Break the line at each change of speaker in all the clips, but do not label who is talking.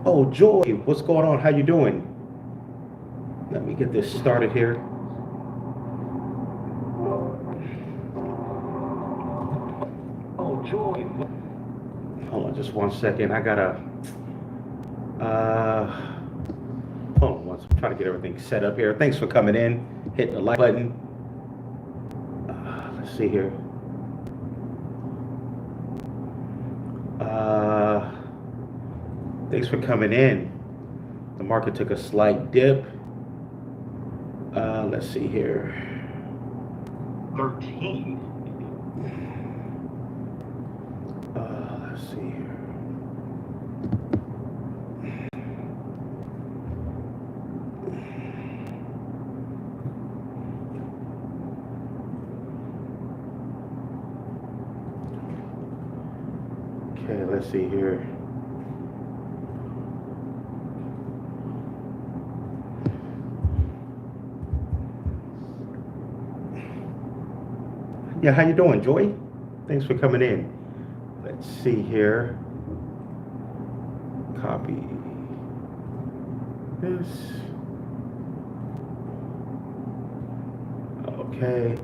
Oh, Joy, what's going on? How you doing? Let me get this started here. Oh, Joy. Hold on just one second. I gotta, hold on once. I'm trying to get everything set up here. Thanks for coming in. Hit the like button. Let's see here. Thanks for coming in. The market took a slight dip. Let's see here. 13. Let's see here. Okay, let's see here. Yeah, how you doing, Joy? Thanks for coming in. Let's see here. Copy this. Okay.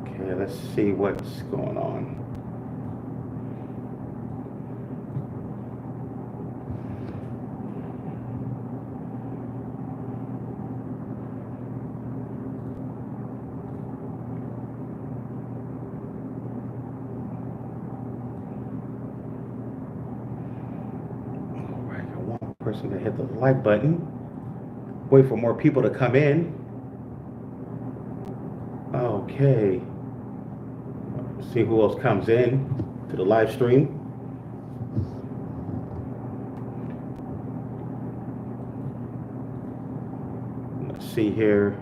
Okay, let's see what's going on. Person to hit the like button. Wait for more people to come in. Okay. See who else comes in to the live stream. Let's see here.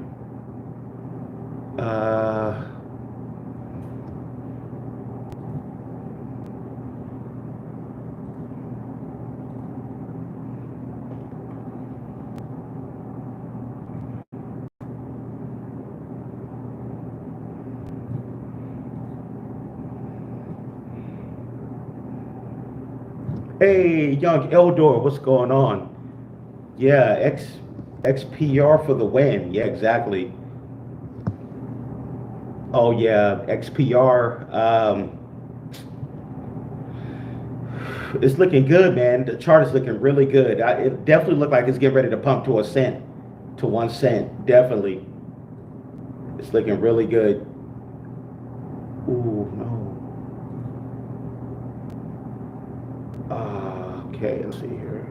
Hey, young Eldor, what's going on? Yeah, XPR for the win. Yeah, exactly. Oh yeah, XPR. It's looking good, man. The chart is looking really good. It definitely looked like it's getting ready to pump to a cent, to 1 cent. Definitely. It's looking really good. Ooh, no. Okay, let's see here.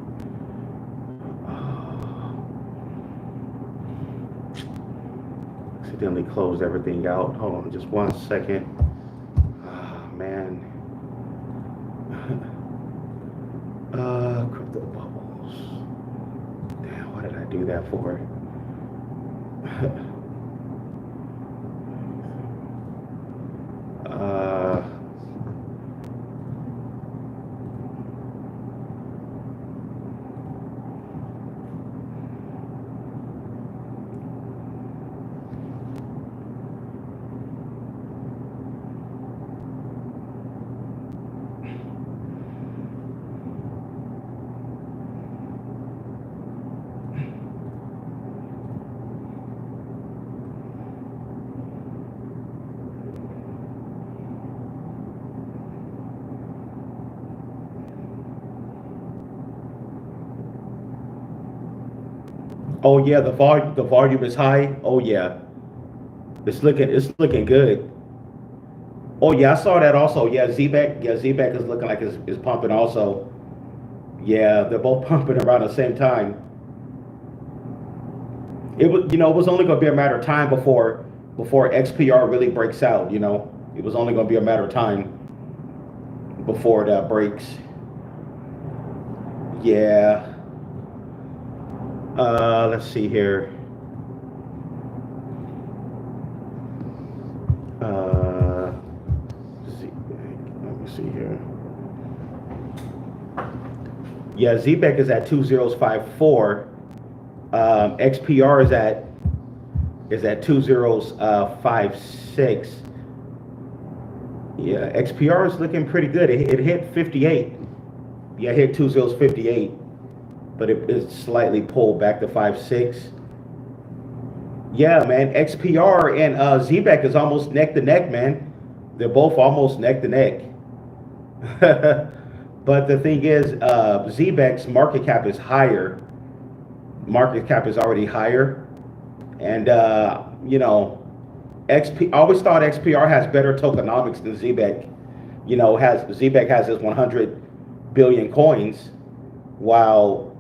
Accidentally closed everything out. Hold on just 1 second. Man. Crypto bubbles. Damn, what did I do that for? Oh yeah, the volume is high. Oh yeah, it's looking good. Oh yeah, I saw that also. Yeah, ZBEC. Yeah, ZBEC is looking like it's pumping also. Yeah, they're both pumping around the same time. It was only going to be a matter of time before XPR really breaks out. It was only going to be a matter of time before that breaks. Yeah. Let's see here. Uh, let me see here. Yeah, ZBEC is at 2054. XPR is at 2056. Yeah, XPR is looking pretty good. It hit 58. Yeah, it hit 2058, but it's slightly pulled back to 56. Yeah, man, XPR and ZBEC is almost neck to neck, man. They're both almost neck to neck. But the thing is, ZBEC's market cap is higher. Market cap is already higher, and I always thought XPR has better tokenomics than ZBEC. ZBEC has his 100 billion coins, while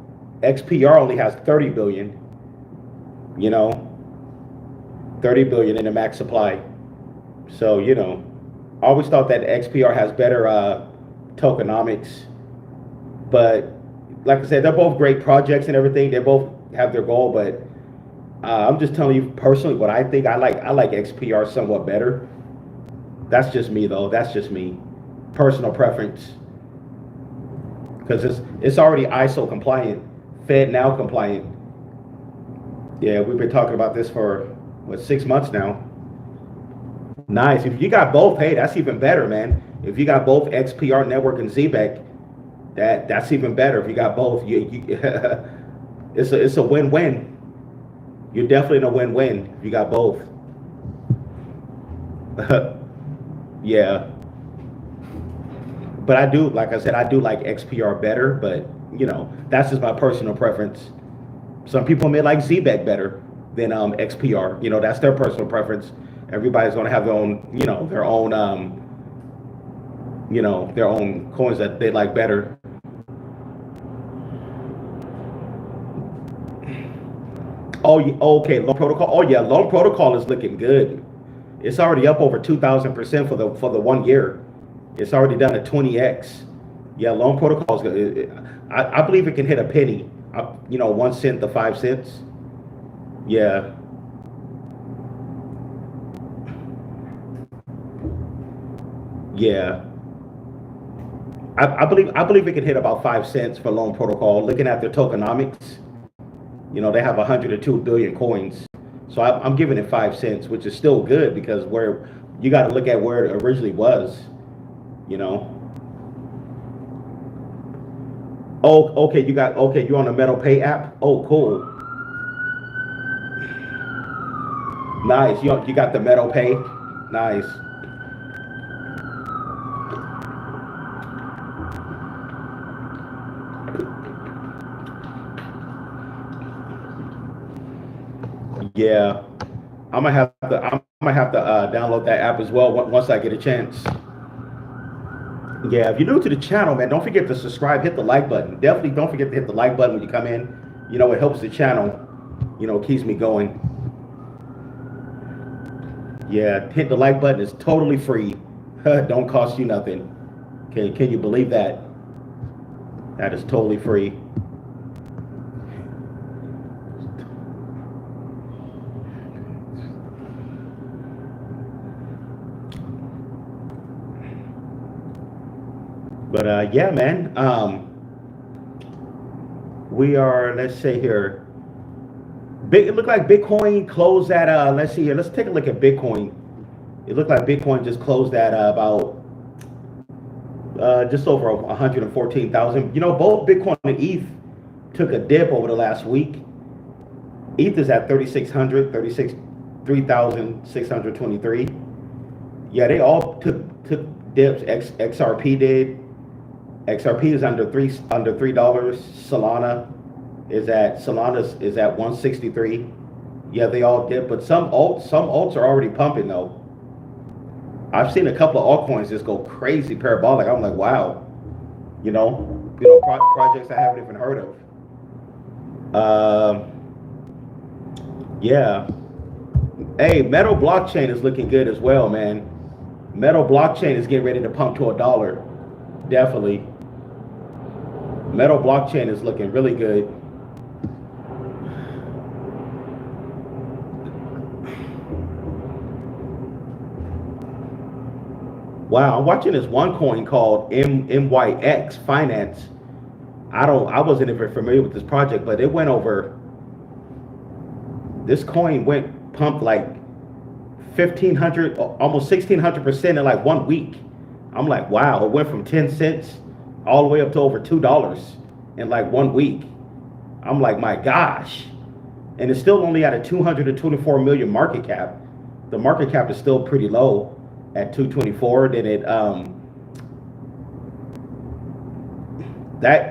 XPR only has 30 billion. 30 billion in the max supply. So I always thought that XPR has better tokenomics, but like I said, they're both great projects and everything. They both have their goal, but I'm just telling you personally what I think. I like XPR somewhat better. That's just me though. That's just me, personal preference, because it's already ISO compliant, Fed now compliant. Yeah, we've been talking about this for 6 months now. Nice. If you got both, hey, that's even better, man. If you got both XPR network and ZBEC, that's even better. If you got both, it's a win-win. You're definitely in a win-win if you got both. Yeah. But like I said, I do like XPR better, but that's just my personal preference. Some people may like ZBEC better than XPR. That's their personal preference. Everybody's gonna have their own, their own coins that they like better. Oh, okay, Loan Protocol. Oh yeah, Loan Protocol is looking good. It's already up over 2,000% for the 1 year. It's already done a 20x. Yeah, Loan Protocol is good. I believe it can hit a penny. 1 cent to 5 cents. Yeah. Yeah. I believe it can hit about 5 cents for Loan Protocol. Looking at their tokenomics, they have 102 billion coins. So I'm giving it 5 cents, which is still good because where you got to look at where it originally was. Oh, okay, you're on the Metal Pay app. Oh, cool. Nice. You got the Metal Pay. Nice. Yeah, I'm gonna have to download that app as well once I get a chance. Yeah, if you're new to the channel, man, don't forget to subscribe, hit the like button. Definitely don't forget to hit the like button when you come in. It helps the channel. Keeps me going. Yeah, hit the like button. It's totally free. Don't cost you nothing. Can you believe that? That is totally free. But yeah, man, we are, let's say here, it looked like Bitcoin closed at, let's see here, let's take a look at Bitcoin. It looked like Bitcoin just closed at about just over 114,000. Both Bitcoin and ETH took a dip over the last week. ETH is at 3,623. Yeah, they all took dips. XRP did. XRP is under $3. Solana is at Solana's is at 163. Yeah, they all dip, but some alts are already pumping though. I've seen a couple of altcoins just go crazy parabolic. I'm like, wow, projects I haven't even heard of. Yeah. Hey, Metal Blockchain is looking good as well, man. Metal Blockchain is getting ready to pump to $1. Definitely. Metal Blockchain is looking really good. Wow, I'm watching this one coin called MYX Finance. I wasn't even familiar with this project, but it went over. This coin pumped like 1,500, almost 1,600% in like 1 week. I'm like, wow, it went from 10 cents all the way up to over $2 in like 1 week. I'm like, my gosh. And it's still only at a 224 million market cap. The market cap is still pretty low at 224. Then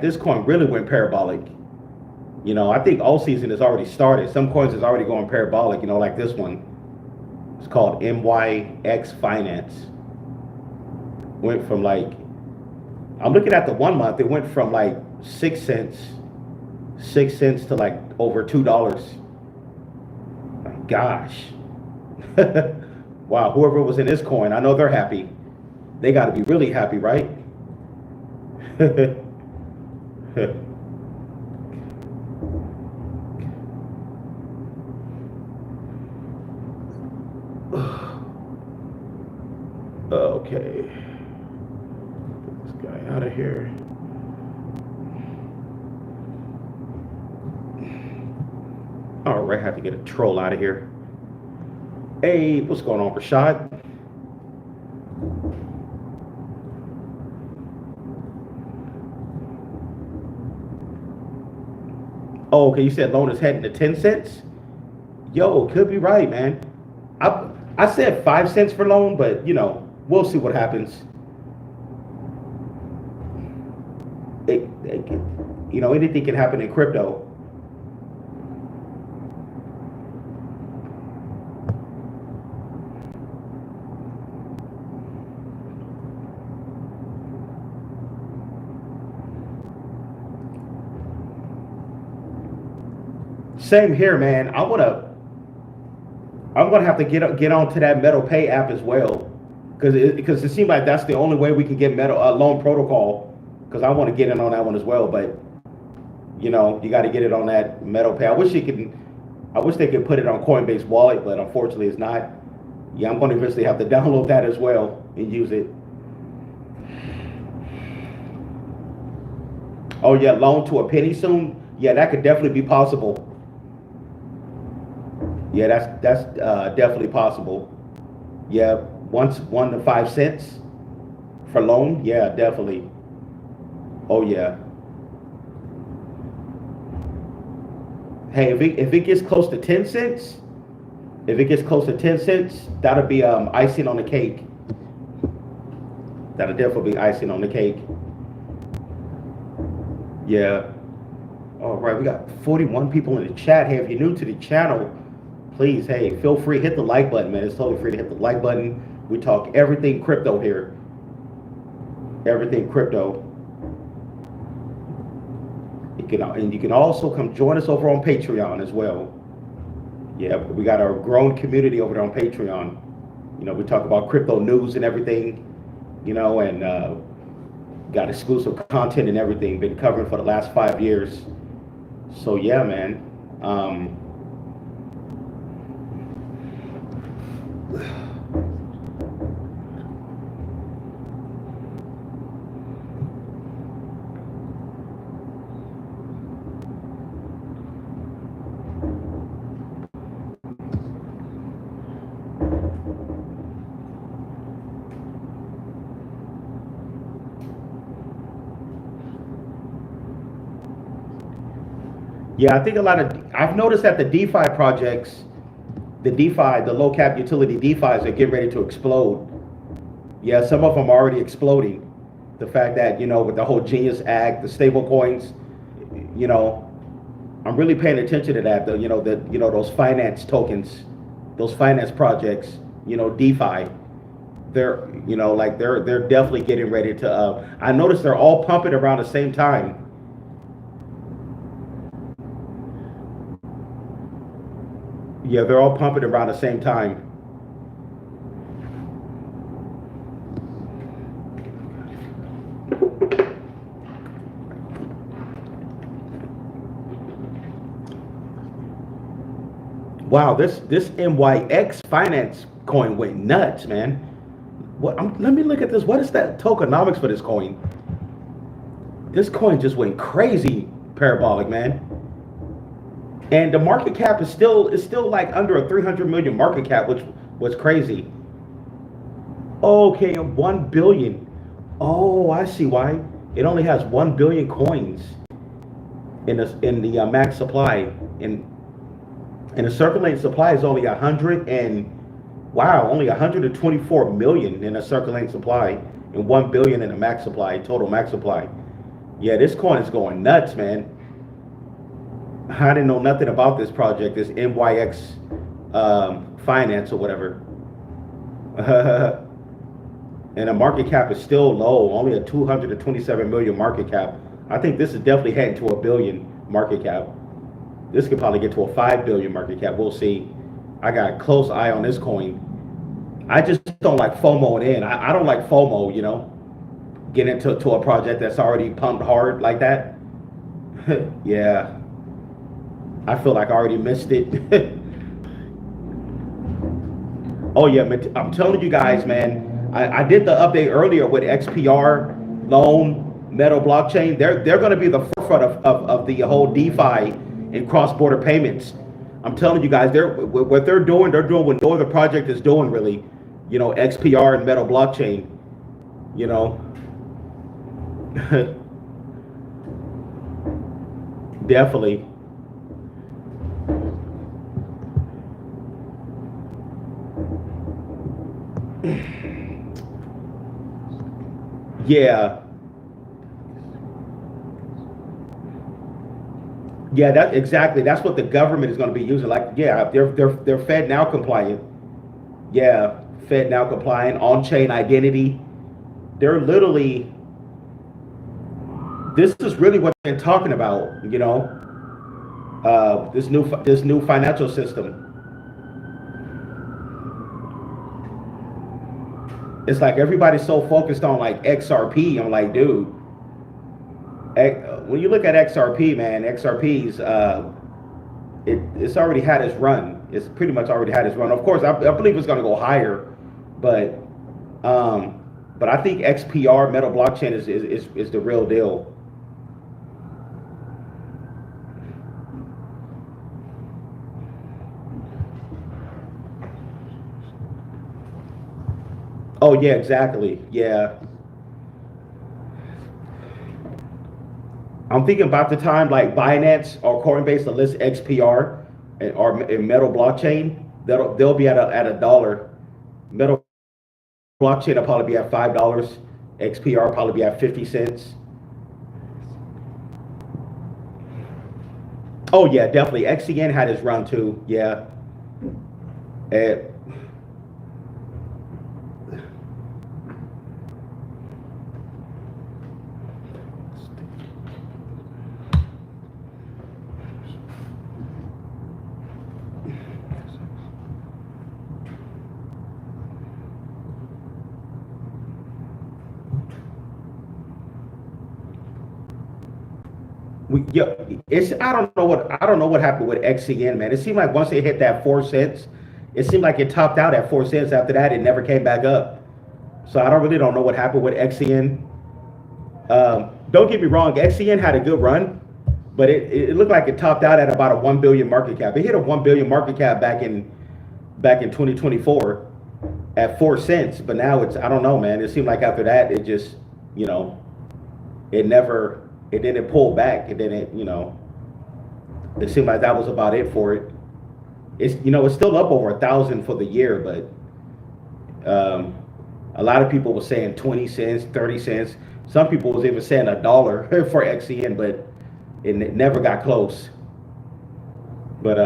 this coin really went parabolic. I think all season has already started. Some coins is already going parabolic, like this one. It's called MYX Finance. Went from like, I'm looking at the 1 month, it went from like 6 cents to like over $2. My gosh. Wow, whoever was in this coin, I know they're happy. They got to be really happy, right? Okay. Get this guy out of here. All right, have to get a troll out of here. Hey, what's going on, Rashad? Oh, okay, you said loan is heading to 10 cents? Yo, could be right, man. I said 5 cents for loan, but we'll see what happens. Anything can happen in crypto. Same here, man. I'm gonna have to get onto that Metal Pay app as well, because it seems like that's the only way we can get loan protocol. Because I want to get in on that one as well, but you got to get it on that Metal Pay. I wish they could put it on Coinbase Wallet, but unfortunately it's not. Yeah, I'm going to eventually have to download that as well and use it. Oh yeah, loan to a penny soon. Yeah, that could definitely be possible. Yeah, that's definitely possible. Yeah, 1 to 5 cents for loan. Yeah, definitely. Oh yeah. Hey, if it gets close to 10 cents, that'll be icing on the cake. That'll definitely be icing on the cake. Yeah. All right, we got 41 people in the chat. Hey, if you're new to the channel, please, hey, feel free, hit the like button, man. It's totally free to hit the like button. We talk everything crypto here. Everything crypto. And you can also come join us over on Patreon as well. Yeah, we got our growing community over there on Patreon. We talk about crypto news and everything, and got exclusive content and everything. Been covering for the last 5 years. So yeah, man. Yeah, I think I've noticed that the DeFi projects, the low cap utility DeFis are getting ready to explode. Yeah, some of them are already exploding. The fact that, with the whole Genius Act, the stable coins, I'm really paying attention to that, though. Those finance tokens, those finance projects, DeFi. They're definitely getting ready to. I noticed they're all pumping around the same time. Yeah, they're all pumping around the same time. Wow, this MYX Finance coin went nuts, man. Let me look at this. What is that tokenomics for this coin? This coin just went crazy, parabolic, man. And the market cap is still like under a 300 million market cap, which was crazy. Okay, 1 billion. Oh, I see why. It only has 1 billion coins in the max supply. And the circulating supply is only only 124 million in a circulating supply and 1 billion in a max supply, total max supply. Yeah, this coin is going nuts, man. I didn't know nothing about this project, this MYX Finance or whatever. And the market cap is still low, only a 227 million market cap. I think this is definitely heading to a billion market cap. This could probably get to a 5 billion market cap. We'll see. I got a close eye on this coin. I just don't like FOMOing in. I don't like FOMO, get into a project that's already pumped hard like that. Yeah. I feel like I already missed it. Oh yeah, I'm telling you guys, man. I did the update earlier with XPR, Metal Blockchain. They're going to be the forefront of the whole DeFi and cross-border payments. I'm telling you guys, what they're doing what no other project is doing, really. XPR and Metal Blockchain. Definitely. Yeah. Yeah, that's what the government is going to be using. Like, yeah, they're Fed now compliant. Yeah, Fed now compliant, on-chain identity. They're literally, this is really what they're talking about, this new financial system. It's like everybody's so focused on like XRP. I'm like, dude, when you look at XRP, man, XRP's it's already had its run. It's pretty much already had its run. Of course, I believe it's going to go higher, but I think XPR Metal Blockchain is the real deal. Oh yeah, exactly. Yeah. I'm thinking about the time like Binance or Coinbase to list XPR or Metal Blockchain. They'll be at a dollar. Metal Blockchain will probably be at $5. XPR will probably be at 50 cents. Oh yeah, definitely. XCN had his run too. Yeah. Yeah, I don't know what happened with XCN, man. It seemed like once they hit that 4 cents, it seemed like it topped out at 4 cents. After that, it never came back up. So I don't know what happened with XCN. Don't get me wrong, XCN had a good run, but it looked like it topped out at about a 1 billion market cap. It hit a 1 billion market cap back in 2024 at 4 cents, but now I don't know, man. It seemed like after that, it just, it didn't pull back. It didn't, it seemed like that was about it for it. It's still up over 1,000 for the year, but a lot of people were saying 20 cents, 30 cents. Some people was even saying $1 for XCN, but it never got close. But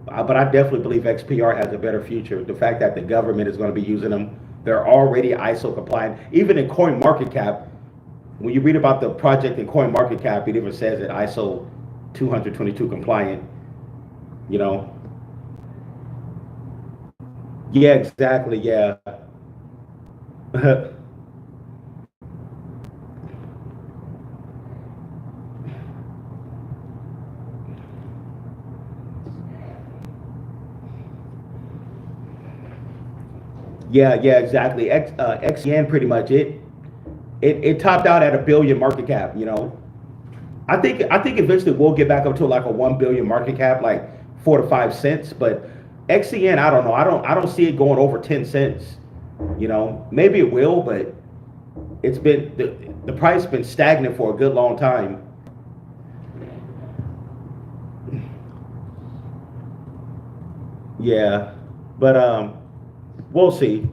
I definitely believe XPR has a better future. The fact that the government is going to be using them, they're already ISO compliant. Even in CoinMarketCap, when you read about the project in CoinMarketCap, it even says that ISO 222 compliant. You know. Yeah, exactly. Yeah. Yeah, yeah, exactly. XEN pretty much it topped out at a billion market cap. You know, I think eventually we'll get back up to like a 1 billion market cap, like 4 to 5 cents. But XEN, I don't know. I don't see it going over 10 cents. You know, maybe it will, but it's been the price has been stagnant for a good long time. Yeah, but we'll see.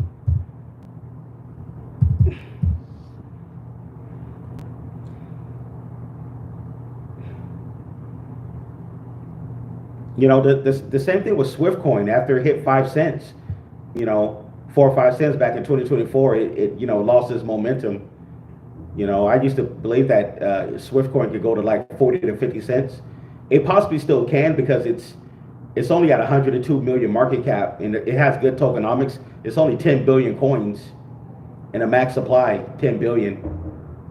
You know, the same thing with Swiftcoin after it hit 5 cents. You know, 4 or 5 cents back in 2024, it lost its momentum. You know, I used to believe that Swiftcoin could go to like 40 to 50 cents. It possibly still can because it's only at 102 million market cap and it has good tokenomics. It's only 10 billion coins and a max supply 10 billion.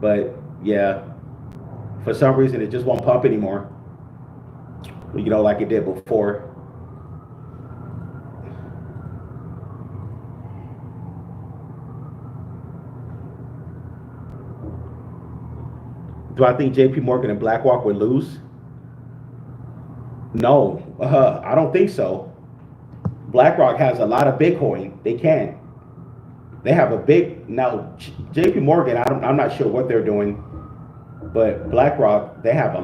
But yeah, for some reason it just won't pump anymore. You know, like it did before. Do I think JP Morgan and BlackRock would lose? No, I don't think so. BlackRock has a lot of Bitcoin. They can't. They have a big now. JP Morgan, I'm not sure what they're doing, but BlackRock, they have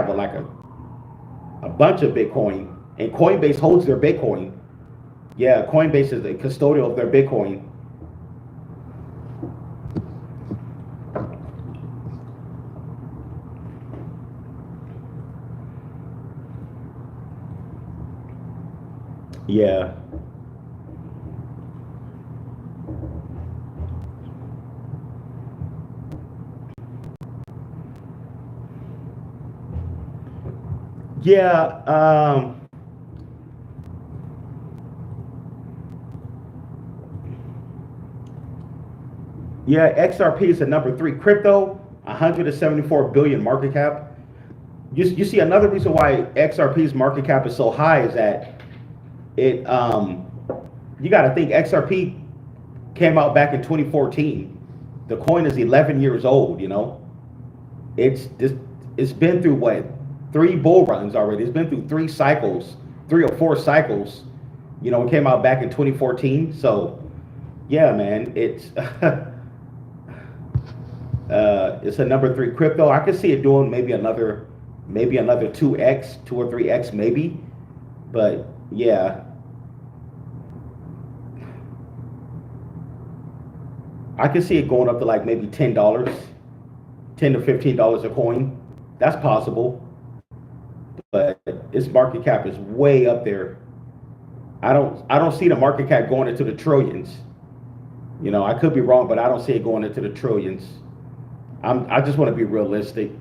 like a bunch of Bitcoin, and Coinbase holds their Bitcoin. Yeah, Coinbase is the custodial of their Bitcoin. Yeah, yeah, yeah. XRP is the number three crypto, 174 billion market cap. You see another reason why XRP's market cap is so high is that it you got to think XRP came out back in 2014. The coin is 11 years old. You know, it's this. It's been through what, three bull runs already. It's been through three cycles, 3 or 4 cycles. You know, it came out back in 2014. So yeah, man, it's a number three crypto. I could see it doing maybe another 2x, 2 or 3x maybe. But yeah, I could see it going up to like maybe $10, $10 to $15 a coin. That's possible, but its market cap is way up there. I don't see the market cap going into the trillions. You know, I could be wrong, but I don't see it going into the trillions. I just want to be realistic.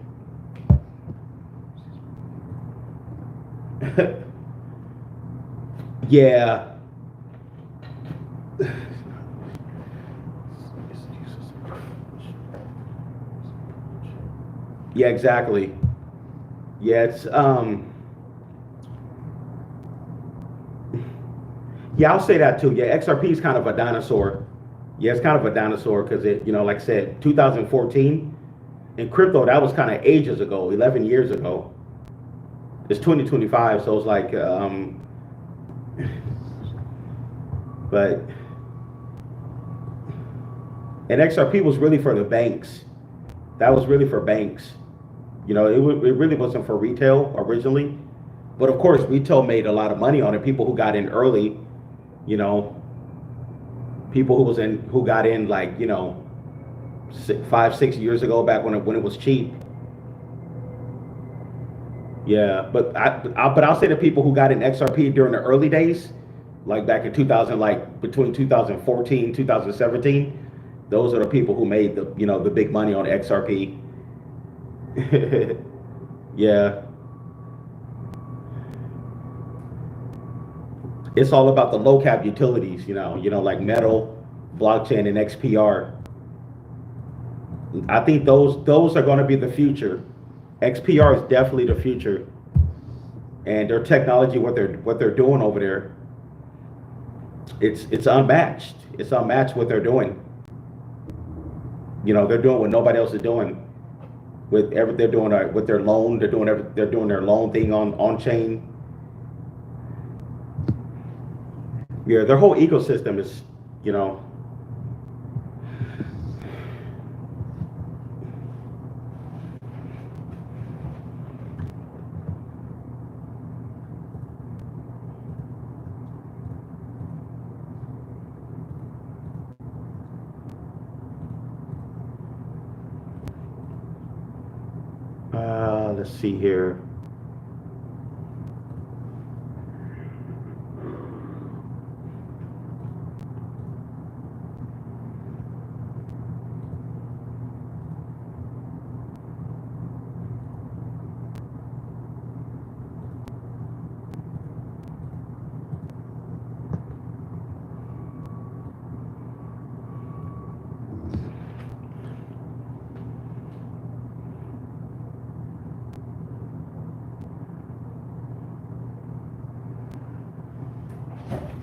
Yeah. Yeah, exactly. Yeah, yeah, I'll say that too. Yeah, XRP is kind of a dinosaur. Yeah, it's kind of a dinosaur because like I said, 2014 in crypto, that was kind of ages ago, 11 years ago. It's 2025, so it's like but and XRP was really for the banks. That was really for banks. You know, it really wasn't for retail originally. But of course, retail made a lot of money on it. People who got in early, you know, people who got in like 5, 6 years ago, back when it was cheap. Yeah, but I'll say the people who got in XRP during the early days, like back in 2000, like between 2014, 2017, those are the people who made the big money on XRP. Yeah, it's all about the low cap utilities, like Metal, Blockchain, and XPR. I think those are going to be the future. XPR is definitely the future, and their technology, what they're doing over there, it's unmatched. It's unmatched what they're doing. They're doing what nobody else is doing. They're doing with their loan. They're doing their loan thing on chain. Yeah, their whole ecosystem is, let's see here.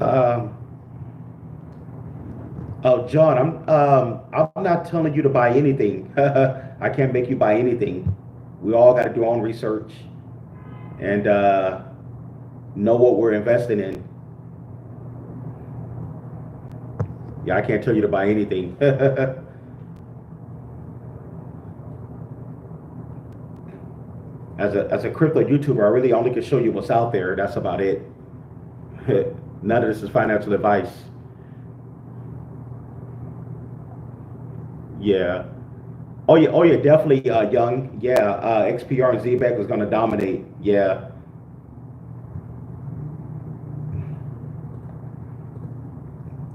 Um, oh, John, I'm not telling you to buy anything. I can't make you buy anything. We all got to do our own research and know what we're investing in. Yeah, I can't tell you to buy anything. As a crypto YouTuber, I really only can show you what's out there. That's about it. None of this is financial advice. Yeah. Oh yeah, definitely young. Yeah, XPR and ZBEC was gonna dominate. Yeah.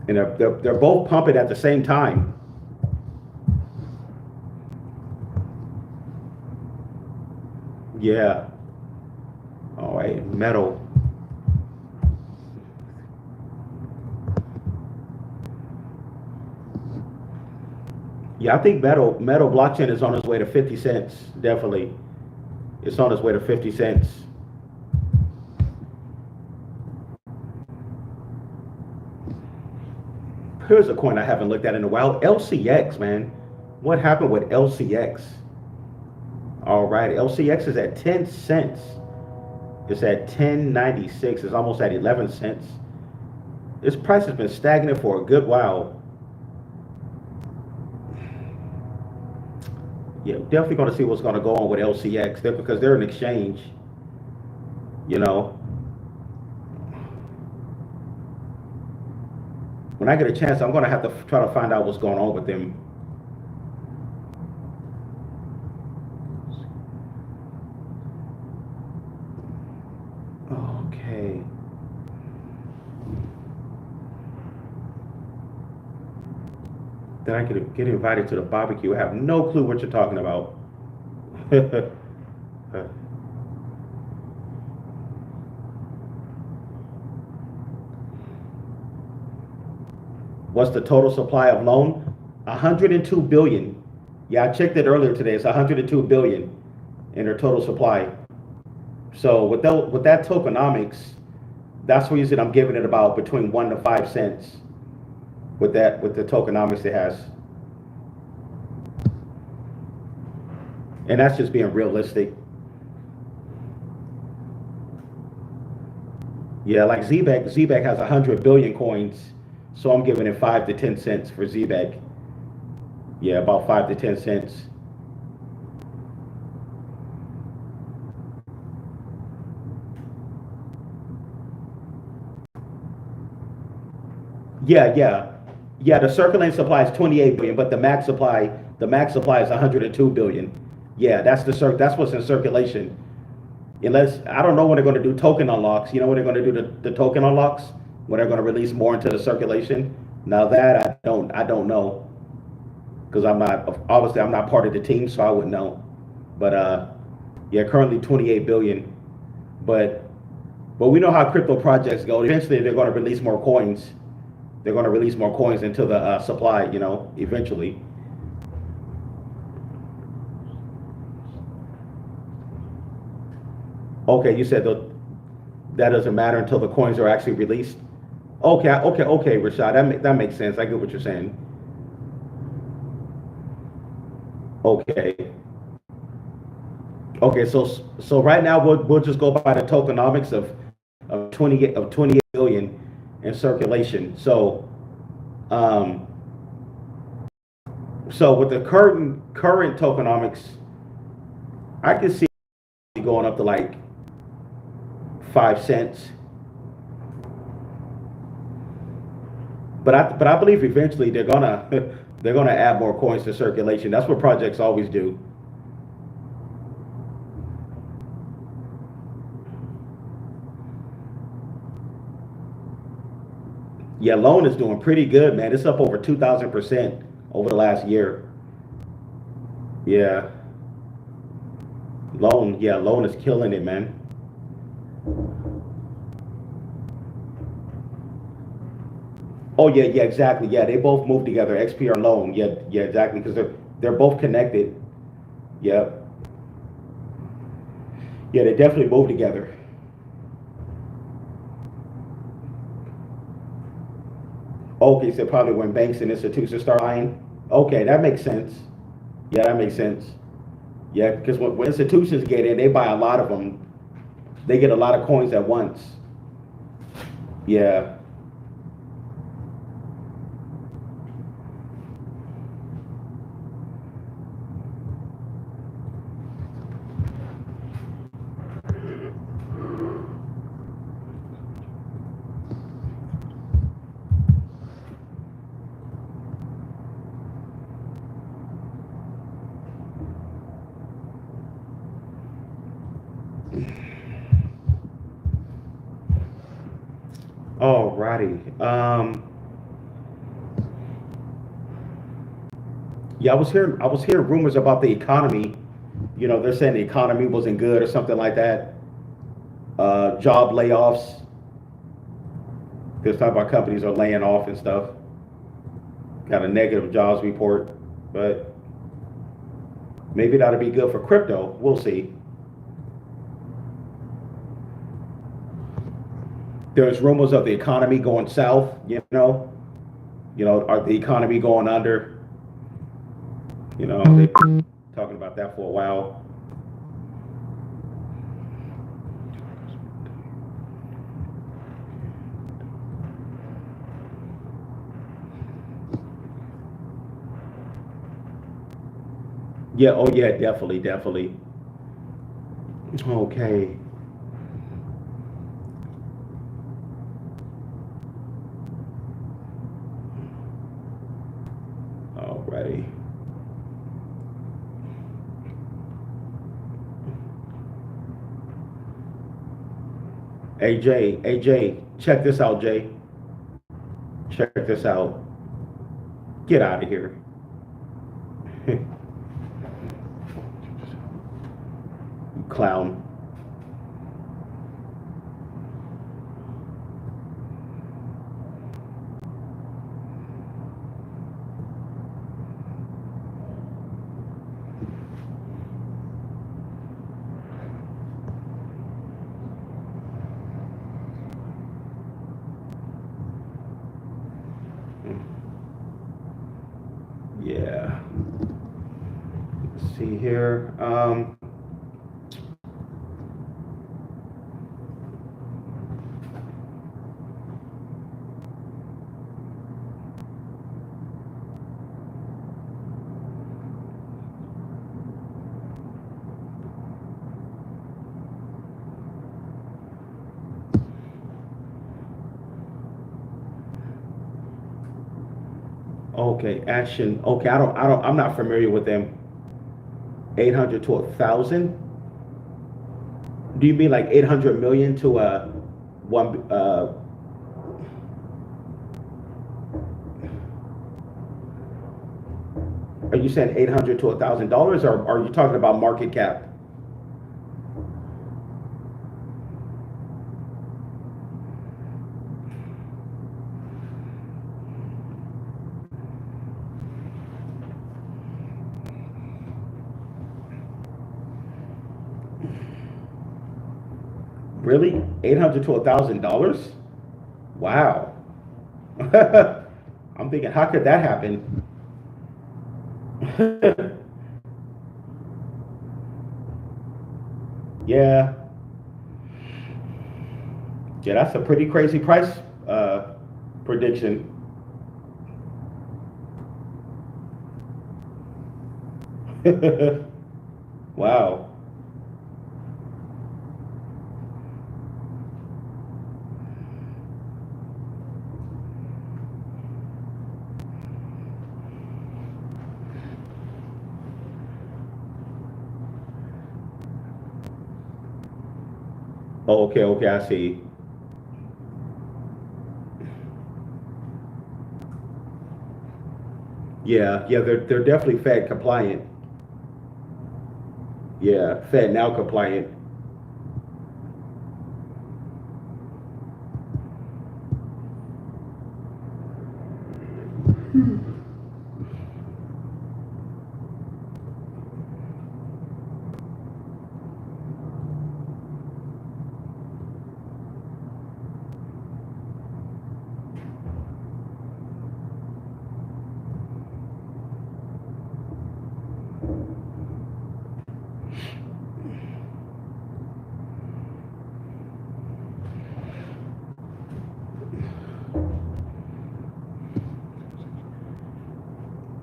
And they're both pumping at the same time. Yeah. All right, Metal. Yeah, I think Metal Blockchain is on its way to 50 cents. Definitely. It's on its way to 50 cents. Here's a coin I haven't looked at in a while. LCX, man. What happened with LCX? All right, LCX is at 10 cents. It's at 10.96. It's almost at 11 cents. This price has been stagnant for a good while. Yeah, definitely going to see what's going to go on with LCX because they're an exchange. When I get a chance, I'm going to have to try to find out what's going on with them. Okay. Then I could get invited to the barbecue. I have no clue what you're talking about. What's the total supply of loan? 102 billion. Yeah, I checked it earlier today. It's 102 billion in their total supply. So with that tokenomics, that's the reason I'm giving it about between 1 to 5 cents. With the tokenomics it has. And that's just being realistic. Yeah, like ZBEC has 100 billion coins, so I'm giving it 5 to 10 cents for ZBEC. Yeah, about 5 to 10 cents. Yeah, the circulating supply is 28 billion, but the max supply is 102 billion. Yeah, that's what's in circulation. Unless, I don't know when they're going to do token unlocks. You know when they're going to do the token unlocks? When they're going to release more into the circulation? Now that I don't know. Because obviously I'm not part of the team, so I wouldn't know. But yeah, currently 28 billion. But we know how crypto projects go. Eventually they're going to release more coins. They're going to release more coins into the supply, you know, eventually. Okay, you said that doesn't matter until the coins are actually released. Okay, Rashad, that makes sense. I get what you're saying. Okay, so right now we'll just go by the tokenomics of 28 billion in circulation. Um, so with the current tokenomics, I can see going up to like 5 cents. But I believe eventually they're gonna they're gonna add more coins to circulation. That's what projects always do. Yeah, loan is doing pretty good, man. It's up over 2,000% over the last year. Yeah, loan is killing it, man. Oh yeah, exactly. Yeah, they both move together. XPR and loan. Yeah, exactly. Because they're both connected. Yeah, yeah, they definitely move together. Okay, so probably when banks and institutions start buying. Okay, that makes sense. Yeah, that makes sense. Yeah, because when institutions get in, they buy a lot of them. They get a lot of coins at once. Yeah. Alrighty. Yeah, I was hearing rumors about the economy. You know, they're saying the economy wasn't good or something like that. Job layoffs. There's talking about companies are laying off and stuff. Got a negative jobs report, but maybe that'll be good for crypto. We'll see. There's rumors of the economy going south. Are the economy going under? They've been talking about that for a while. Yeah, oh yeah, definitely, definitely. Okay. Alrighty. Hey Jay, check this out, Jay. Check this out. Get out of here. Clown. Yeah. Let's see here. Okay, Action. Okay, I'm not familiar with them. 800 to 1,000? Do you mean like 800 million to one? Are you saying 800 to $1,000, or are you talking about market cap? Really? 800 to $1,000? Wow. I'm thinking, how could that happen? Yeah. Yeah, that's a pretty crazy price prediction. Wow. Oh, okay, okay, I see. Yeah, yeah, they're definitely Fed compliant. Yeah, Fed now compliant.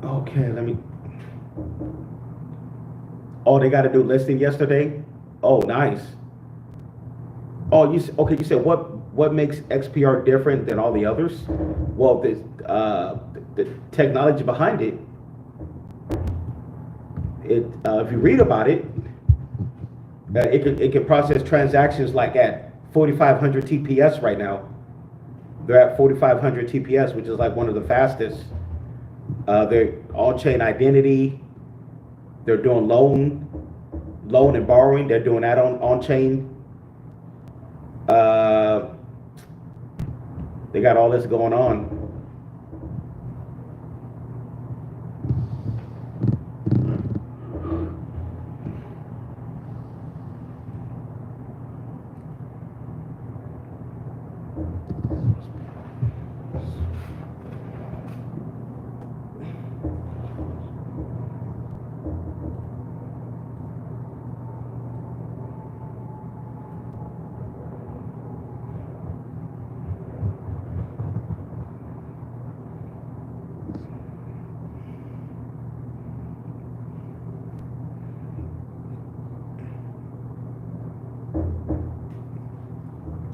Okay, let me. Oh, they got to do listing yesterday. Oh, nice. Oh, okay? You said what makes XPR different than all the others? Well, the technology behind it. If you read about it, it can process transactions like at 4,500 TPS right now. They're at 4,500 TPS, which is like one of the fastest. They're on-chain identity. They're doing loan and borrowing. They're doing that on-chain. They got all this going on.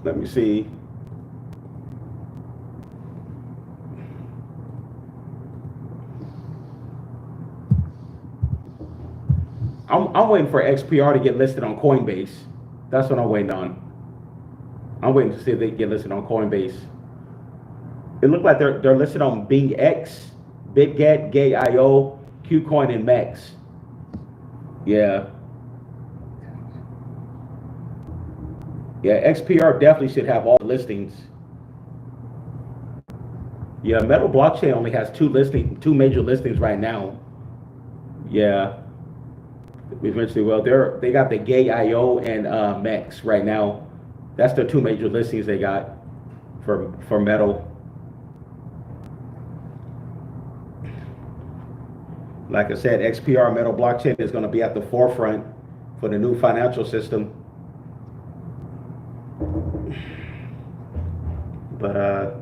Let me see. I'm waiting for XPR to get listed on Coinbase. That's what I'm waiting on. I'm waiting to see if they get listed on Coinbase. It looked like they're listed on BingX, BitGet, Gay.io, KuCoin, and MYX. Yeah. Yeah, XPR definitely should have all the listings. Yeah, Metal Blockchain only has two major listings right now. Yeah. Eventually, well, they got the Gay.io and MYX right now. That's the two major listings they got for Metal. Like I said, XPR Metal Blockchain is going to be at the forefront for the new financial system. But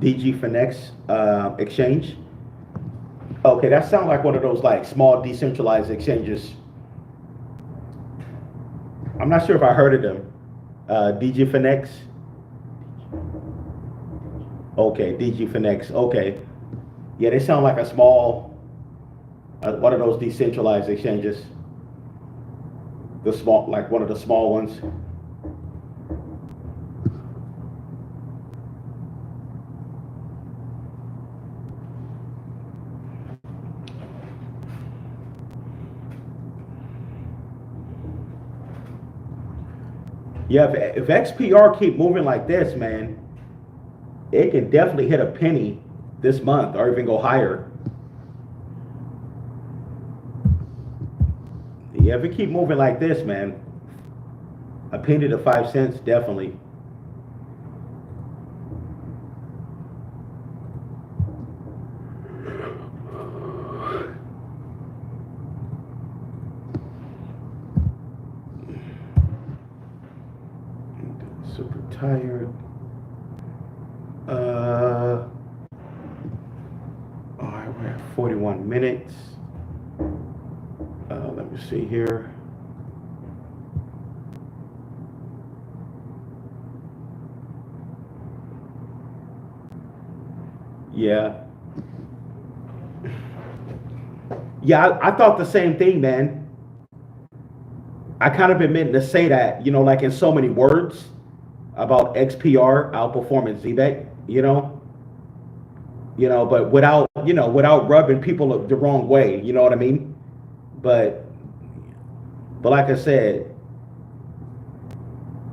DG Finex exchange. Okay, that sounds like one of those like small decentralized exchanges. I'm not sure if I heard of them. DG Finex. Okay, DG Finex. Okay, yeah, they sound like a small, one of those decentralized exchanges. The small, like one of the small ones. Yeah, if XPR keep moving like this, man, it can definitely hit a penny this month or even go higher. Yeah, if it keep moving like this, man, a penny to 5 cents, definitely. Super tired. All right, we're at 41 minutes. Let me see here. Yeah. Yeah, I thought the same thing, man. I kind of been meant to say that, you know, like in so many words about XPR outperforming ZBEC, you know, but without, without rubbing people the wrong way, you know what I mean? But like I said,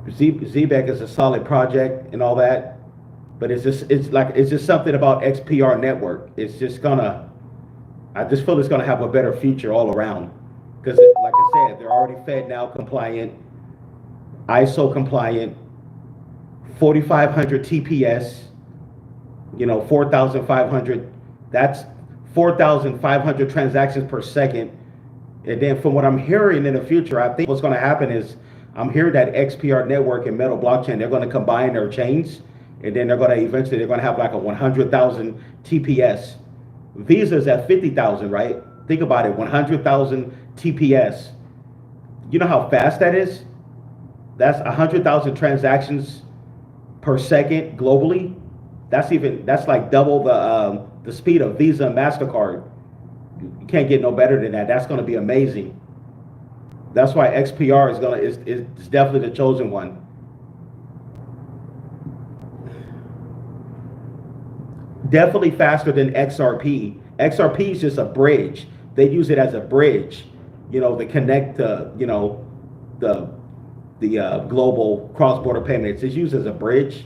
ZBEC is a solid project and all that, but it's just something about XPR network. It's just I just feel it's gonna have a better future all around. Because like I said, they're already Fed now compliant, ISO compliant, 4,500 TPS, 4,500, that's 4,500 transactions per second. And then from what I'm hearing in the future, I think what's going to happen is I'm hearing that XPR network and Metal Blockchain, they're going to combine their chains, and then they're going to have like a 100,000 TPS. Visa's at 50,000, right? Think about it, 100,000 TPS. You know how fast that is? That's 100,000 transactions per second globally. That's like double the speed of Visa and MasterCard. You can't get no better than that. That's going to be amazing. That's why XPR is definitely the chosen one. Definitely faster than XRP. XRP is just a bridge. They use it as a bridge, to connect the global cross-border payments. It's used as a bridge,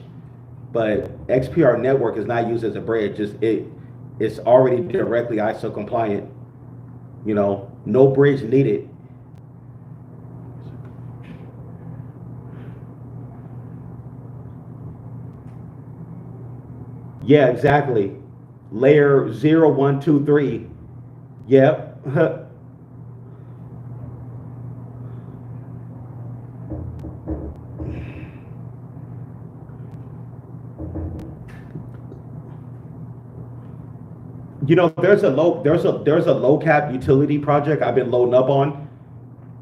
but XPR network is not used as a bridge. It's already directly ISO compliant. No bridge needed. Yeah, exactly. Layer 0, 1, 2, 3. Yep. There's a low cap utility project I've been loading up on.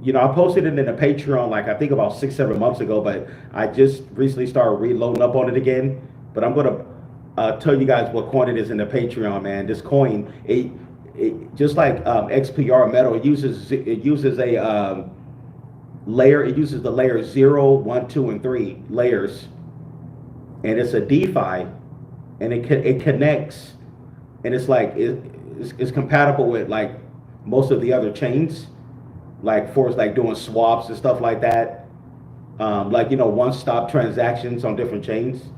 I posted it in a Patreon like I think about 6-7 months ago, but I just recently started reloading up on it again. But I'm gonna tell you guys what coin it is in the Patreon, man. This coin, it just like XPR Metal, it uses a layer. It uses the layer 0, 1, 2, and 3 layers, and it's a DeFi, and it connects. And it's like it's compatible with like most of the other chains, like for like doing swaps and stuff like that, like one-stop transactions on different chains.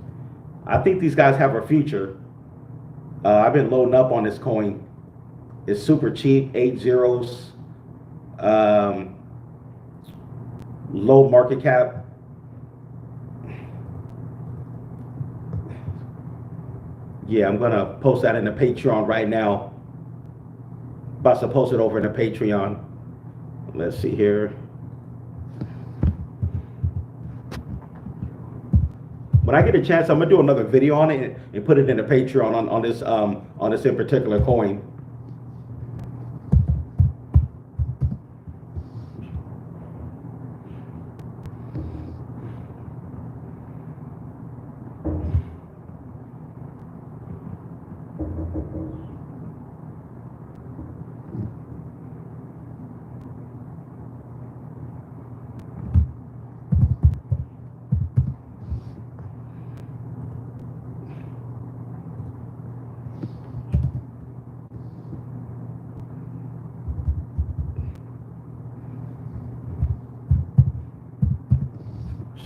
I think these guys have a future. I've been loading up on this coin. It's super cheap, 8 zeros, low market cap. Yeah, I'm gonna post that in the Patreon right now. About to post it over in the Patreon. Let's see here. when I get a chance, I'm gonna do another video on it and put it in the Patreon on this in particular coin.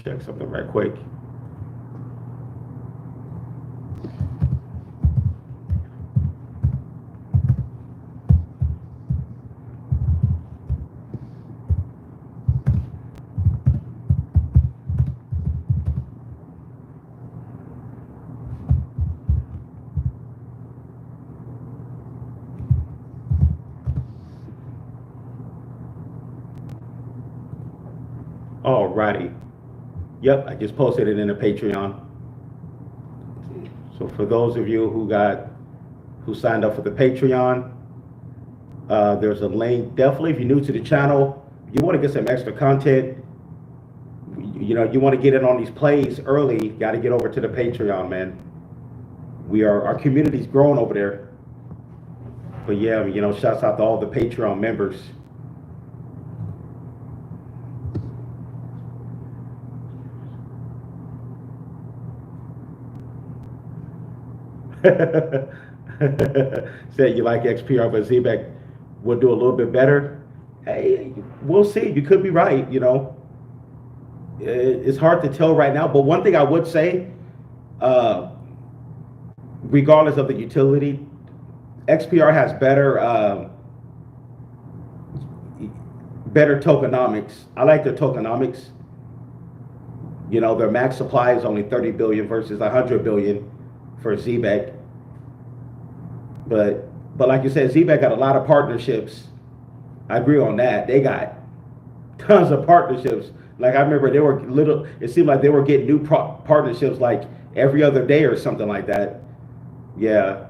Check something right quick. Alrighty. Yep, I just posted it in the Patreon. So for those of you who signed up for the Patreon, there's a link. Definitely, if you're new to the channel, you want to get some extra content. You know, you want to get in on these plays early. Got to get over to the Patreon, man. Our community's growing over there. But yeah, you know, shouts out to all the Patreon members. Said you like XPR, but ZBEC will do a little bit better. Hey, we'll see. You could be right. You know, it's hard to tell right now. But one thing I would say, regardless of the utility, XPR has better tokenomics. I like their tokenomics. You know, their max supply is only 30 billion versus 100 billion for ZBEC. But like you said, ZBEC got a lot of partnerships. I agree on that. They got tons of partnerships. Like I remember it seemed like they were getting new partnerships like every other day or something like that. Yeah.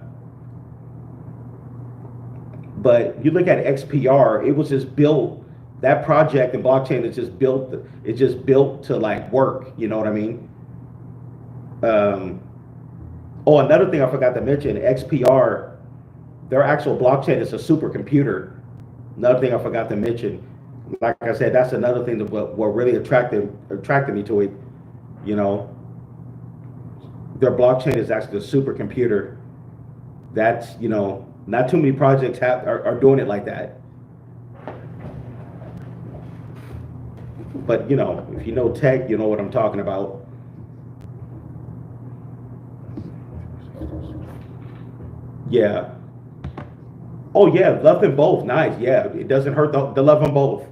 But you look at XPR, it was just built, that project and blockchain is just built, it's just built to like work, you know what I mean? Oh, another thing I forgot to mention, XPR, their actual blockchain is a supercomputer. Another thing I forgot to mention. Like I said, that's another thing that what really attracted me to it. You know, their blockchain is actually a supercomputer. That's, you know, not too many projects are doing it like that. But, you know, if you know tech, you know what I'm talking about. Yeah. Oh yeah, love them both. Nice. Yeah, it doesn't hurt to love them both.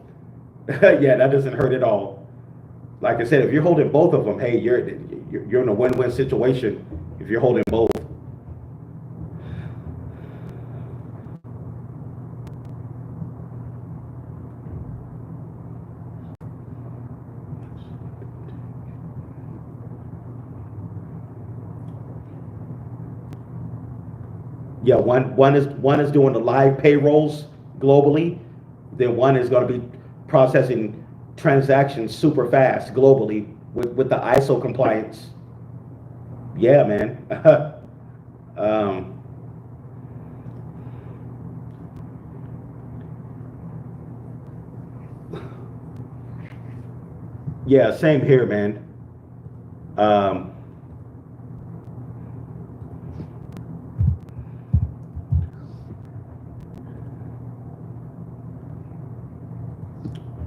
Yeah, that doesn't hurt at all. Like I said, if you're holding both of them, hey, you're in a win-win situation if you're holding both. Yeah, one is doing the live payrolls globally, then one is going to be processing transactions super fast globally with the ISO compliance. Yeah, man. Yeah, same here, man.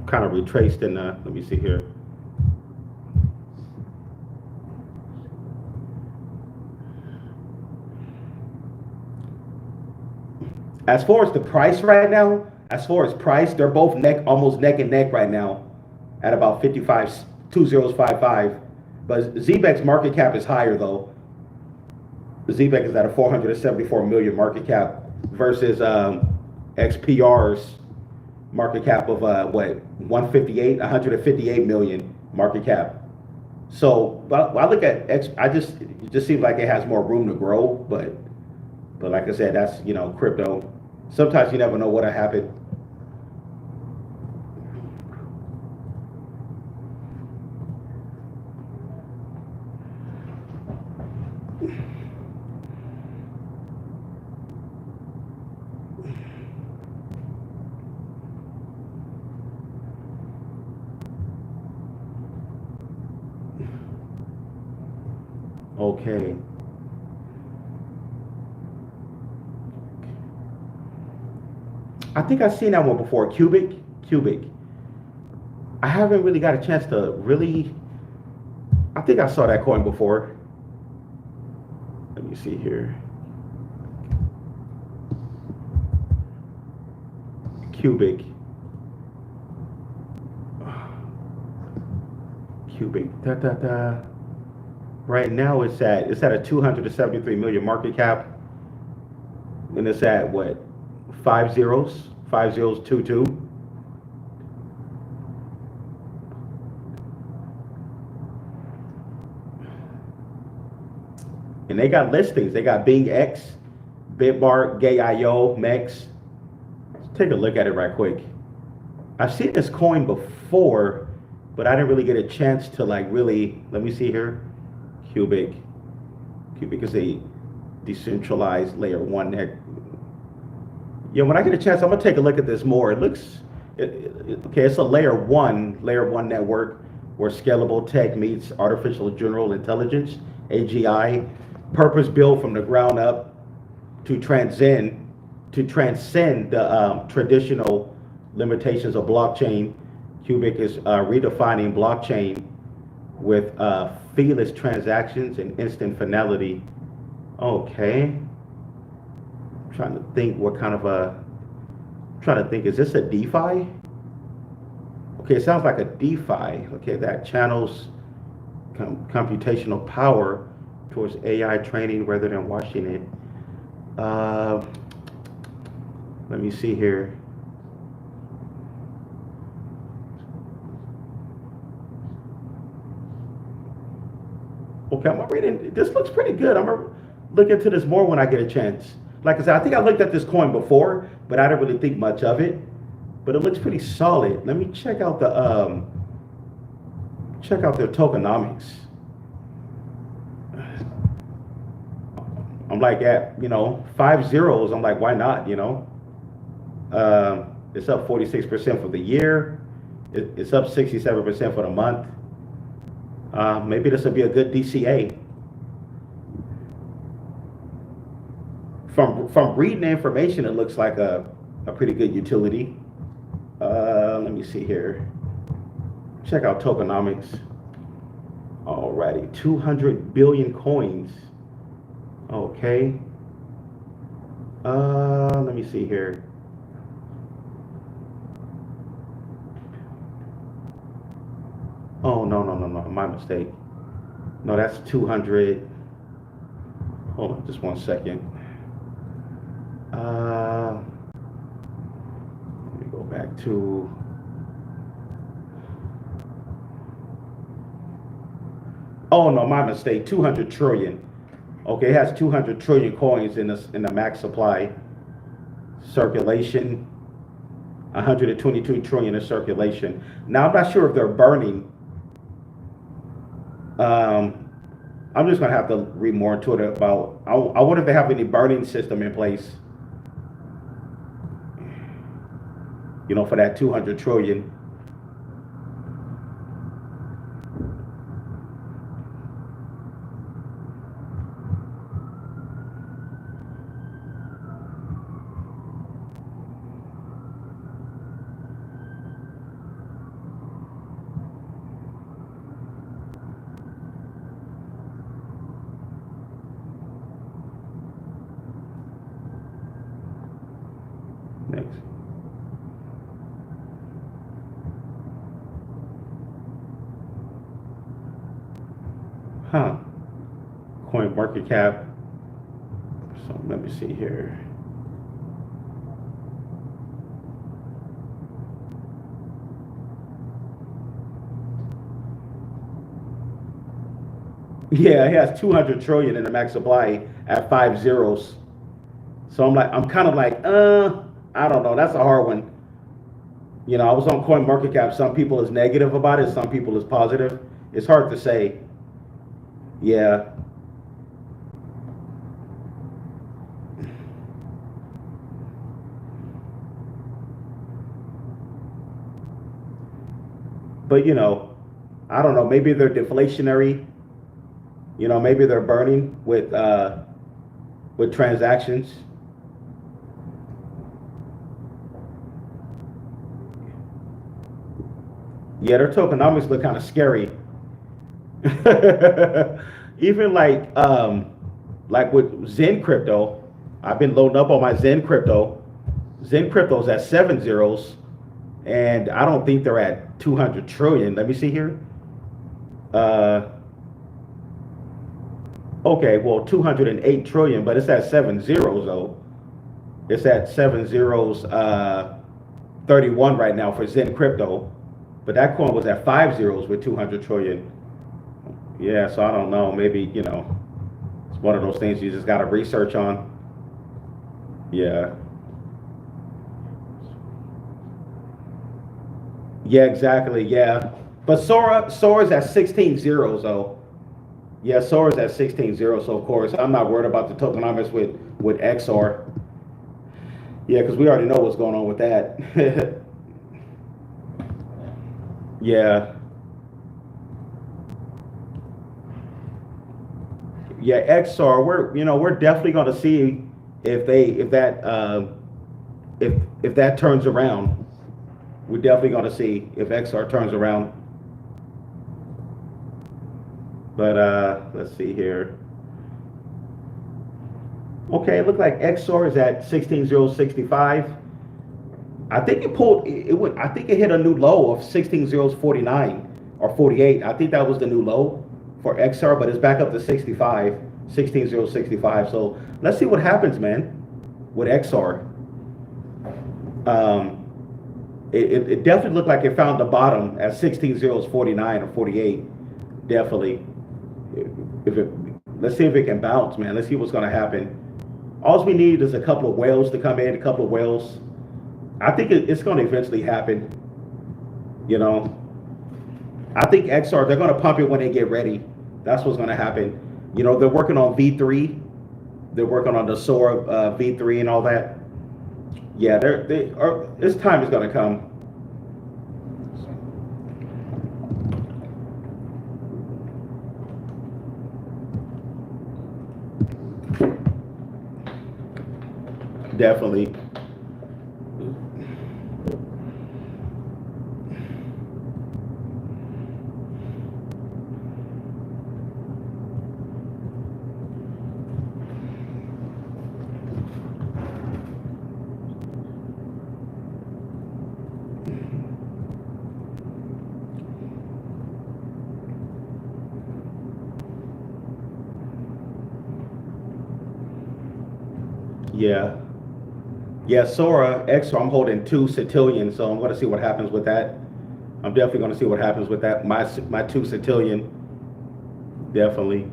Kind of retraced in let me see here. As far as the price right now, they're both almost neck and neck right now at about 2055. But ZBEC's market cap is higher though. ZBEC is at a 474 million market cap versus XPR's market cap of 158 million market cap. So I look at X. It just seems like it has more room to grow, but like I said, that's crypto. Sometimes you never know what'll happen. Okay. I think I've seen that one before. Cubic. I haven't really got a chance to really. I think I saw that coin before. Let me see here. Cubic. Right now it's at a 273 million market cap, and it's at what, 5022. And they got listings. They got Bing X, Bitmark, Gay.io, MYX. Let's take a look at it right quick. I've seen this coin before, but I didn't really get a chance to really. Let me see here. Cubic is a decentralized layer one net. When I get a chance, I'm gonna take a look at this more. It looks okay. It's a layer one network where scalable tech meets artificial general intelligence (AGI), purpose built from the ground up to transcend the traditional limitations of blockchain. Cubic is redefining blockchain with feeless transactions and instant finality. Okay. I'm trying to think what kind of is this a DeFi? Okay, it sounds like a DeFi. Okay, that channels computational power towards AI training rather than washing it. Let me see here. Okay, I'm reading. This looks pretty good. I'm gonna look into this more when I get a chance. Like I said, I think I looked at this coin before, but I didn't really think much of it. But it looks pretty solid. Let me check out their tokenomics. I'm like at 5 zeros. I'm like, why not? It's up 46% for the year. It's up 67% for the month. Maybe this will be a good DCA. From reading the information, it looks like a pretty good utility. Let me see here. Check out tokenomics. Alrighty, 200 billion coins. Okay. Let me see here. Oh, no, my mistake. No, that's 200. Hold on, just 1 second. Let me go back to. Oh, no, my mistake. 200 trillion. Okay, it has 200 trillion coins in the max supply. Circulation. 122 trillion in circulation. Now, I'm not sure if they're burning. I'm just gonna have to read more into it about. I wonder if they have any burning system in place. For that 200 trillion. Next. Coin market cap. So let me see here. Yeah, it has 200 trillion in the max supply at 5 zeros. So I'm kind of like, I don't know. That's a hard one. You know, I was on CoinMarketCap. Some people is negative about it. Some people is positive. It's hard to say. Yeah. But you know, I don't know. Maybe they're deflationary. You know, maybe they're burning with transactions. Yeah, their tokenomics look kind of scary. Even like with Zen crypto, I've been loading up on my Zen crypto. Zen crypto's at 7 zeros, and I don't think they're at 200 trillion. Let me see here. Uh, okay, well 208 trillion, but it's at 7 zeros though. It's at 7 zeros, 31 right now for Zen crypto, but that coin was at 5 zeros with 200 trillion. Yeah, so I don't know. Maybe, you know, it's one of those things you just got to research on. Yeah. Yeah, exactly. Yeah. But Sora's at 16 zeros though. Yeah, Sora's at 16 zeros. So of course, I'm not worried about the tokenomics with XR. Yeah, because we already know what's going on with that. Yeah. Yeah, XR, we're definitely going to see if that turns around. We're definitely going to see if XR turns around. But let's see here. Okay, it looked like XR is at 16,065. I think I think it hit a new low of 16,049 or 48. I think that was the new low for XR, but it's back up to 65, 16,065. So let's see what happens, man, with XR. Um, it definitely looked like it found the bottom at 16,049 or 48. Definitely. If it, let's see if it can bounce, man. Let's see what's going to happen. All we need is a couple of whales to come in, a couple of whales. I think it's going to eventually happen. You know, I think XR, they're going to pump it when they get ready. That's what's going to happen. You know, they're working on V3. They're working on the SORA V3 and all that. Yeah, this time is going to come. Definitely. Yeah. Yeah, Sora XR, I'm holding 2 centillion, so I'm going to see what happens with that. I'm definitely going to see what happens with that. My 2 centillion, definitely.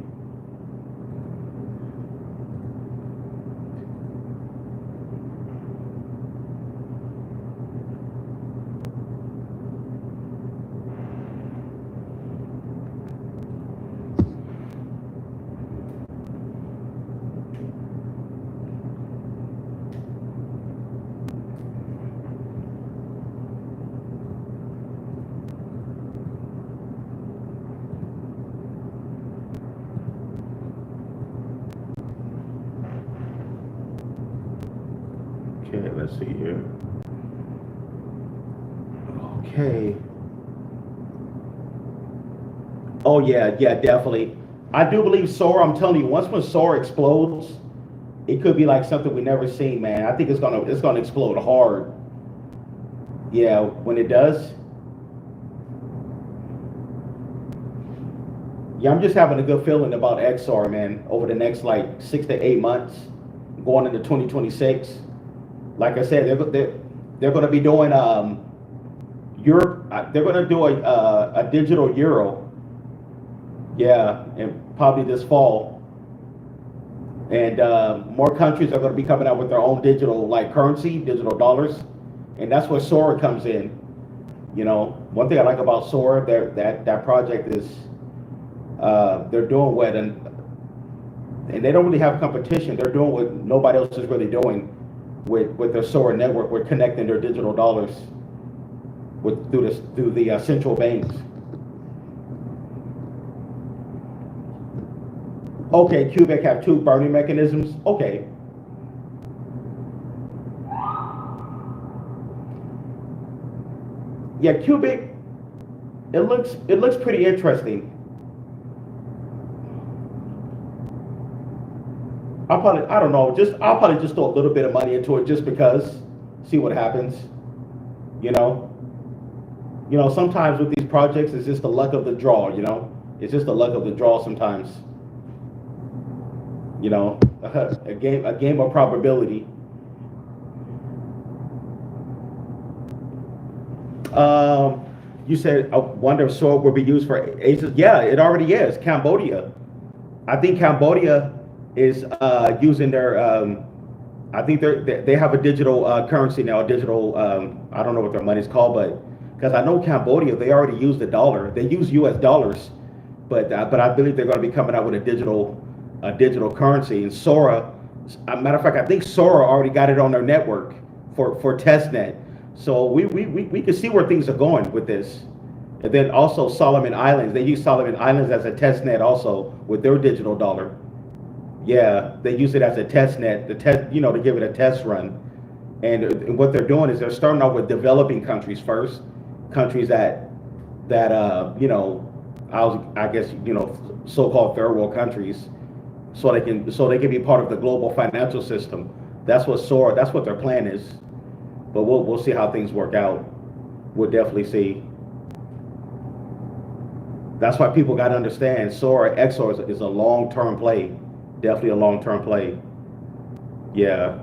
Okay, let's see here. Okay. Oh yeah, yeah, definitely. I do believe Sora. I'm telling you, once when Sora explodes, it could be like something we never seen, man. I think it's gonna explode hard. Yeah, when it does. Yeah, I'm just having a good feeling about XR, man, over the next like 6 to 8 months, going into 2026. Like I said, they're going to be doing Europe. They're going to do a digital euro. Yeah, and probably this fall. And more countries are going to be coming out with their own digital like currency, digital dollars, and that's where SORA comes in. You know, one thing I like about SORA, that project is they're doing what, and they don't really have competition. They're doing what nobody else is really doing with their SORA network. We're connecting their digital dollars through the central banks. Okay, Cubic have two burning mechanisms. Okay. Yeah, Cubic. It looks pretty interesting. I don't know. I'll probably just throw a little bit of money into it just because. See what happens. You know. You know, sometimes with these projects, it's just the luck of the draw. You know, it's just the luck of the draw sometimes. You know, a game of probability. You said I wonder if SORA will be used for ACEs. Yeah, it already is. Cambodia. I think Cambodia is using their. I think they have a digital currency now. A digital. I don't know what their money's called, but because I know Cambodia, they already use the dollar. They use U.S. dollars, but I believe they're going to be coming out with a digital currency. And SORA, as a matter of fact, I think SORA already got it on their network for testnet. So we can see where things are going with this. And then also Solomon Islands, they use Solomon Islands as a test net also with their digital dollar. Yeah, they use it as a test net, to give it a test run. And what they're doing is they're starting out with developing countries first, countries that I guess so-called third world countries, so they can be part of the global financial system. That's what their plan is. But we'll see how things work out. We'll definitely see. That's why people got to understand SORA, XOR is a long-term play. Definitely a long-term play. Yeah.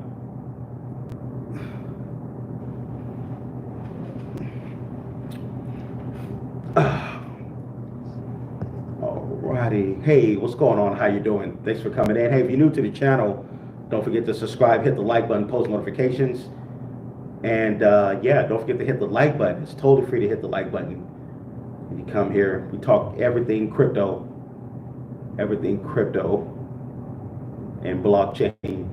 Alrighty. Hey, what's going on? How you doing? Thanks for coming in. Hey, if you're new to the channel, don't forget to subscribe, hit the like button, post notifications. And yeah, don't forget to hit the like button. It's totally free to hit the like button. When you come here, we talk everything crypto and blockchain.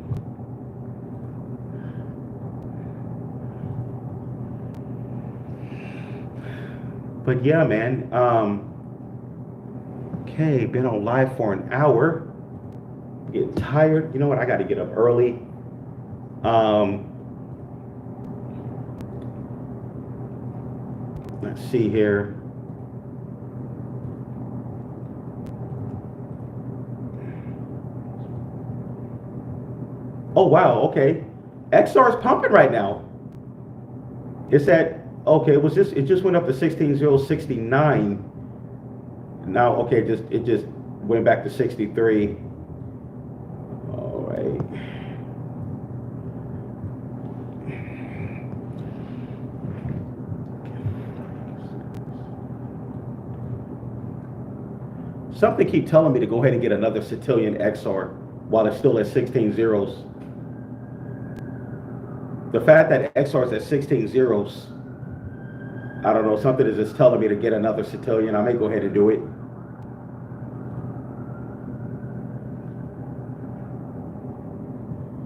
But yeah, man. Okay, been on live for an hour. Getting tired. You know what? I got to get up early. Let's see here. Oh wow, okay. XR is pumping right now. It's at it just went up to 16,069. Now it just went back to 63. All right. Something keep telling me to go ahead and get another Cetillion XR while it's still at 16 zeros. The fact that XR is at 16 zeros, I don't know, something is just telling me to get another Cetillion. I may go ahead and do it.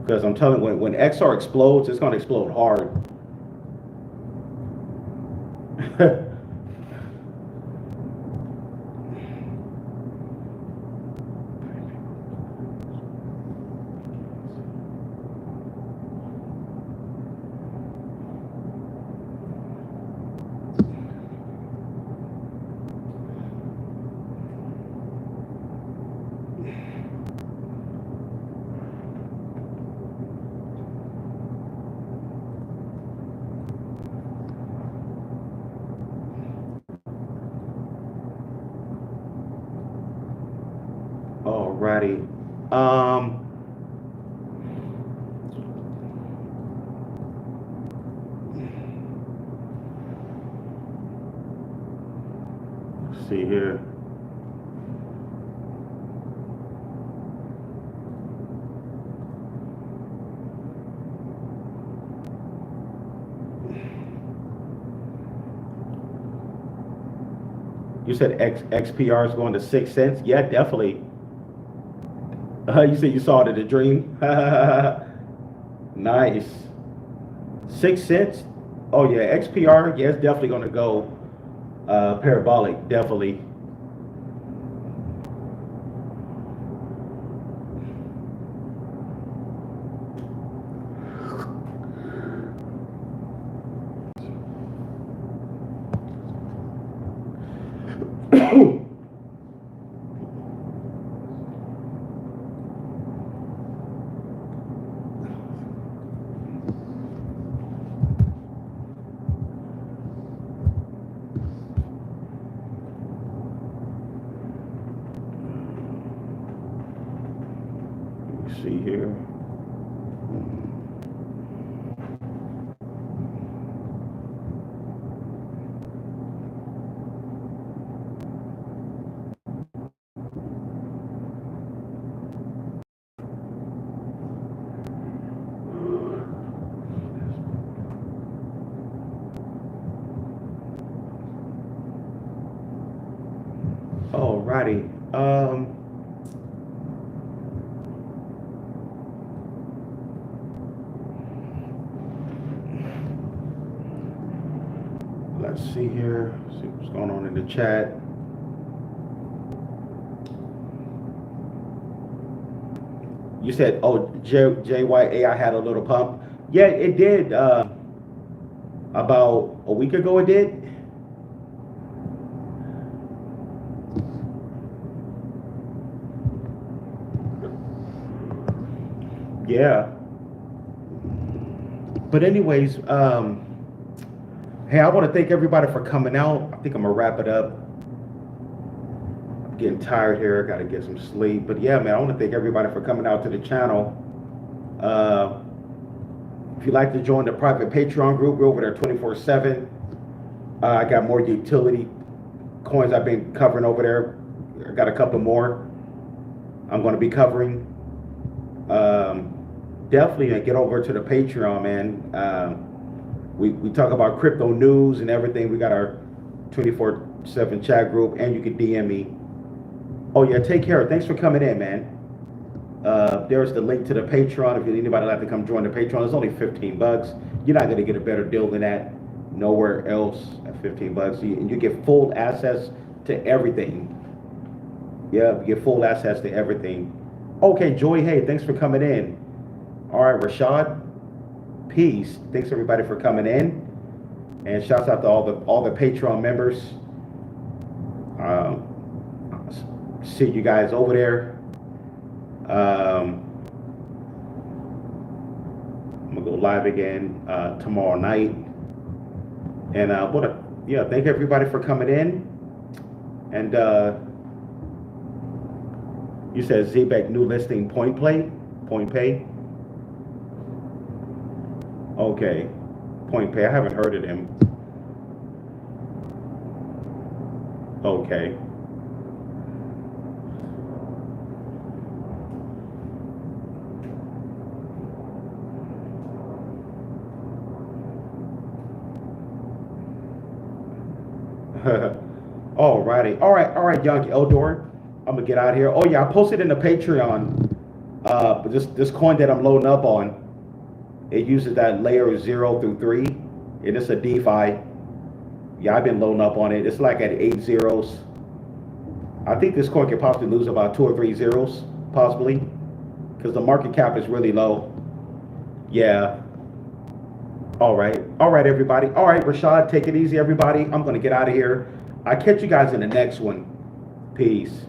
Because I'm telling you, when XR explodes, it's going to explode hard. Alrighty. Let's see here. You said XPR is going to 6 cents. Yeah, definitely. You said you saw it in a dream. Nice. 6 cents. Oh yeah, XPR. Yeah, it's definitely going to go parabolic. Definitely. See here. Alrighty. Let's see here. See what's going on in the chat. You said, oh, JYAI had a little pump. Yeah, it did. About a week ago, it did. Yeah. But anyways, hey, I want to thank everybody for coming out. I think I'm gonna wrap it up. I'm getting tired here. I gotta get some sleep. But yeah, man, I want to thank everybody for coming out to the channel. If you'd like to join the private Patreon group, we're over there 24/7. I got more utility coins I've been covering over there. I got a couple more I'm going to be covering. Definitely get over to the Patreon, man. We talk about crypto news and everything. We got our 24/7 chat group, and you can DM me. Oh yeah, take care. Thanks for coming in, man. There's the link to the Patreon. If anybody like to come join the Patreon, it's only 15 bucks. You're not going to get a better deal than that nowhere else at 15 bucks. And you get full access to everything. Yeah, you get full access to everything. Okay, Joy, hey, thanks for coming in. All right, Rashad, peace. Thanks everybody for coming in, and shouts out to all the Patreon members. See you guys over there. I'm gonna go live again tomorrow night, and thank everybody for coming in. And you said ZBEC new listing point pay. Okay, point pay. I haven't heard of him. Okay. Alrighty. All right, Young Eldor. I'm gonna get out of here. Oh yeah, I posted in the Patreon. This coin that I'm loading up on, it uses that layer 0 through 3, and it's a DeFi. Yeah, I've been loading up on it. It's like at 8 zeros. I think this coin could possibly lose about 2 or 3 zeros, possibly, because the market cap is really low. Yeah. All right, everybody. All right, Rashad, take it easy, everybody. I'm gonna get out of here. I'll catch you guys in the next one. Peace.